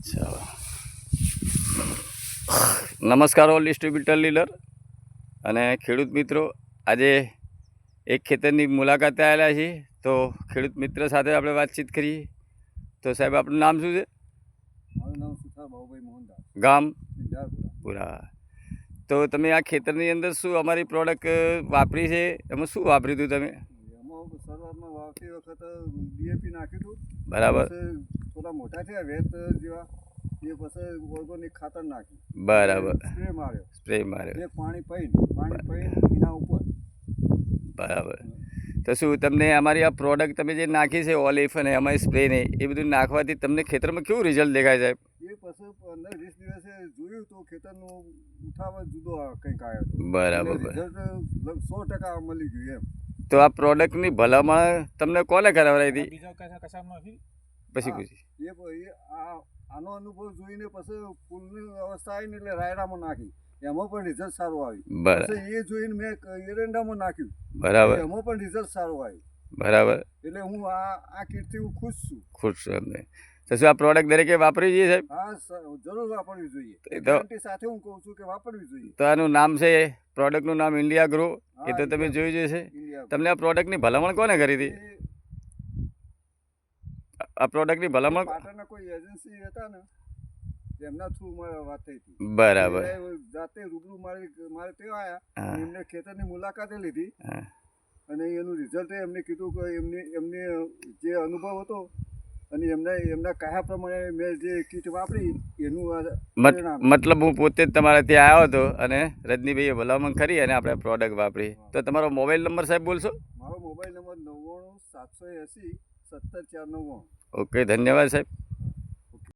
ચાલો નમસ્કાર all distributor leader અને ખેડૂત મિત્રો, આજે એક ખેતરની મુલાકાતે આવેલા છીએ. તો ખેડૂત મિત્ર સાથે આપણે વાતચીત કરીએ. તો સાહેબ, આપણું નામ શું છે? મારું નામ સુથાર બાબુભાઈ મોહનદાસ, ગામ ઇન્દારપુરા. પૂરા. તો તમે આ ખેતરની અંદર શું અમારી પ્રોડક્ટ વાપરી છે? એમાં શું વાપર્યું હતું તમે? એમાં શરૂઆતમાં વાવતી વખત ડીએપી નાખ્યું હતું. બરાબર. પછી થોડા મોટા થયા વેત જેવા, એ પછી ઓર્ગોનિક ખાતર નાખ્યું. બરાબર. સ્પ્રે માર્યો. એક પાણી પૈન એના ઉપર. બરાબર. તો શું તમને અમારી આ પ્રોડક્ટ તમે જે નાખી છે ઓલિફ અને અમારી સ્પ્રે ને એ બધું નાખવાથી તમને ખેતરમાં કેવું રિઝલ્ટ દેખાય સાહેબ? એ પછી 15-20 દિવસે જોયું તો ખેતરનો ઉઠાવ જુદો કંઈક આવ્યો હતો. બરાબર. રિઝલ્ટ 100% મળી ગયું એમ. તો આ પ્રોડક્ટની ભલામણ તમને કોને કરાવરાઈ હતી? પછી પૂછી આનો અનુભવ જોઈને પછી ફૂલની અવસ્થા આવી ને એટલે રાયડામાં નાખી, એમાં પણ રિઝલ્ટ સારું આવ્યું. બરાબર. એ જોઈને મેં એરંડામાં નાખ્યું. બરાબર. એમાં પણ રિઝલ્ટ સારું આવ્યું. બરાબર. એટલે હું આ કીટથી હું ખુશ છું. ખુશ છું અમને. તો શું આ પ્રોડક્ટ દરેકે વાપરવી જોઈએ સાહેબ? હા, જરૂર વાપરવી જોઈએ. તો ગેરંટી સાથે હું કહું છું કે વાપરવી જોઈએ. તો આનું નામ છે, પ્રોડક્ટનું નામ ઇન્ડિયા ગ્રો. એ તો તમે જોઈ જશે. તમને આ પ્રોડક્ટની ભલામણ કોને કરી હતી? આ પ્રોડક્ટની ભલામણ પાટણના કોઈ એજન્સી હતા ને, એમના થ્રુ મારે વાત થઈ હતી. બરાબર. જાતે રૂબરૂ મારે તે આવ્યા, એમને ખેતરની મુલાકાતે લીધી અને એનું રિઝલ્ટ એમને કીધું કે એમને જે અનુભવ હતો અને એમના કહ્યા પ્રમાણે મેં જે કીટ વાપરી એનું મતલબ હું પોતે જ તમારે ત્યાં આવ્યો હતો અને રજનીભાઈએ ભલામણ કરી અને આપણે પ્રોડક્ટ વાપરી. તો તમારો મોબાઈલ નંબર સાહેબ બોલશો? મારો મોબાઈલ નંબર 99 780 17 499. ઓકે, ધન્યવાદ સાહેબ.